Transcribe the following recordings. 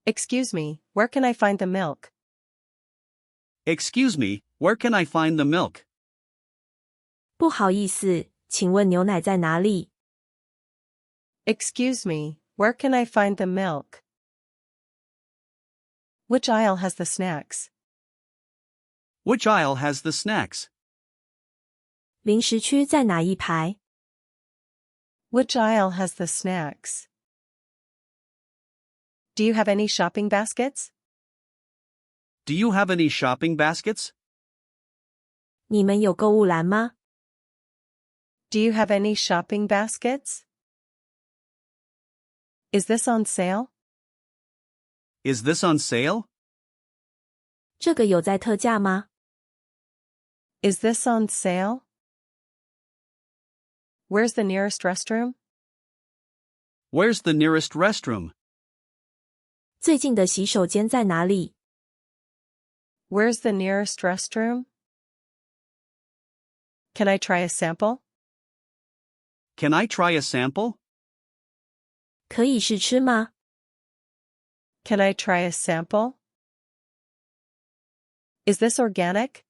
Excuse me, where can I find the milk? Excuse me, where can I find the milk? 不好意思，请问牛奶在哪里？ Excuse me, where can I find the milk? Which aisle has the snacks? Which aisle has the snacks? 零食区在哪一排？ Which aisle has the snacks? Do you have any shopping baskets? Do you have any shopping baskets? 你们有购物篮吗？ Do you have any shopping baskets? Is this on sale? Is this on sale? 这个有在特价吗？ Is this on sale? Where's the nearest restroom? Where's the nearest restroom? 最近的洗手间在哪里？ Where's the nearest restroom? Can I try a sample? Can I try a sample? 可以试吃吗？ Can I try a sample? Is this organic?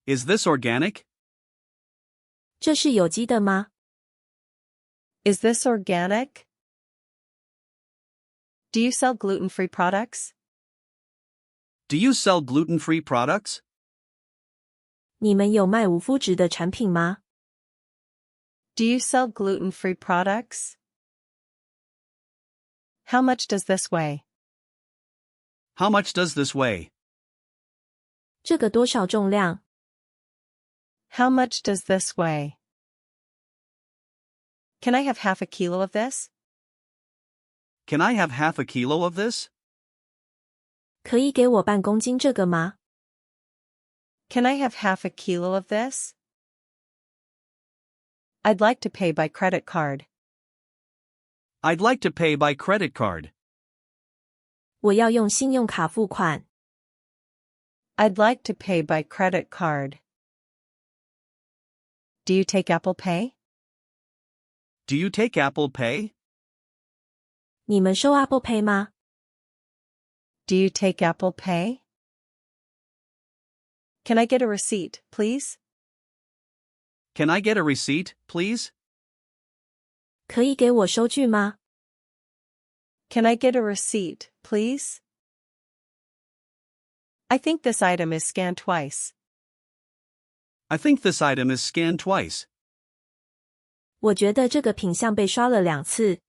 Is this organic? 这是有机的吗？ Is this organic? Do you sell gluten-free products? Do you sell gluten-free products? 你们有卖无麸质的产品吗？ Do you sell gluten-free products? How much does this weigh? How much does this weigh? 这个多少重量？ How much does this weigh? Can I have half a kilo of this? Can I have half a kilo of this? 可以给我半公斤这个吗？ Can I have half a kilo of this? I'd like to pay by credit card. I'd like to pay by credit card. 我要用信用卡付款。 I'd like to pay by credit card. Do you take Apple Pay? Do you take Apple Pay? 你们收 Apple Pay 吗？ Do you take Apple Pay? Can I get a receipt, please? Can I get a receipt, please? 可以给我收据吗？ Can I get a receipt, please? I think this item is scanned twice. I think this item is scanned twice. 我觉得这个品项被刷了2次。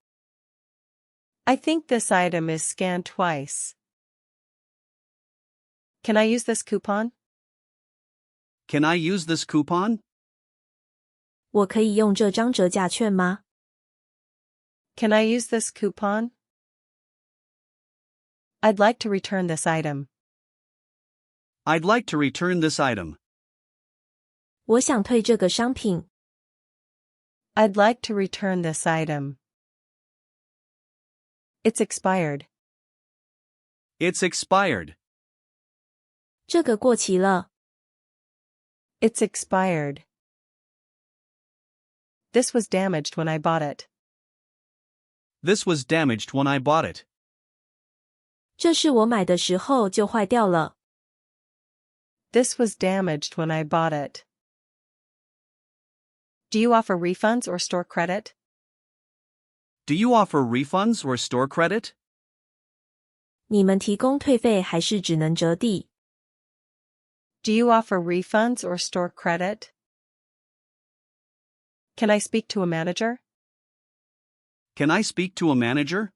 I think this item is scanned twice. Can I use this coupon? Can I use this coupon? 我可以用这张折价券吗？ Can I use this coupon? I'd like to return this item. I'd like to return this item. 我想退这个商品。 I'd like to return this item. It's expired. It's expired. 这个过期了。 It's expired. This was damaged when I bought it. This was damaged when I bought it. 这是我买的时候就坏掉了。 This was damaged when I bought it. Do you offer refunds or store credit? Do you offer refunds or store credit? 你们提供退费还是只能折抵？ Do you offer refunds or store credit? Can I speak to a manager? Can I speak to a manager?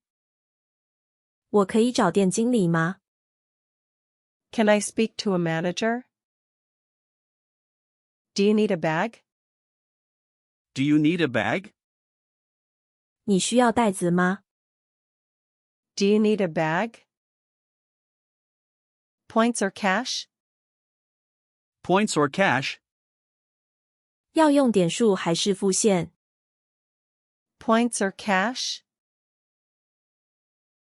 我可以找店经理吗？ Can I speak to a manager? Do you need a bag? Do you need a bag? 你需要袋子吗？ Do you need a bag? Points or cash? Points or cash? 要用点数还是付现？ Points or cash?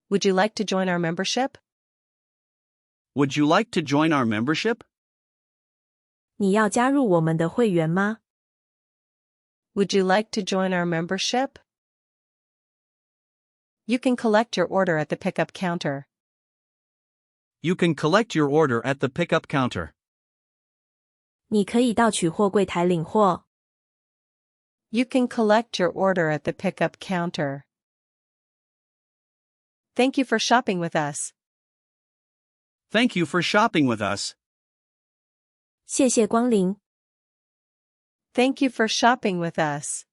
Would you like to join our membership? Would you like to join our membership? 你要加入我们的会员吗？ Would you like to join our membership? You can collect your order at the pickup counter. You can collect your order at the pickup counter. 你可以到取货柜台领货。You can collect your order at the pickup counter. Thank you for shopping with us. Thank you for shopping with us. 谢谢光临。Thank you for shopping with us.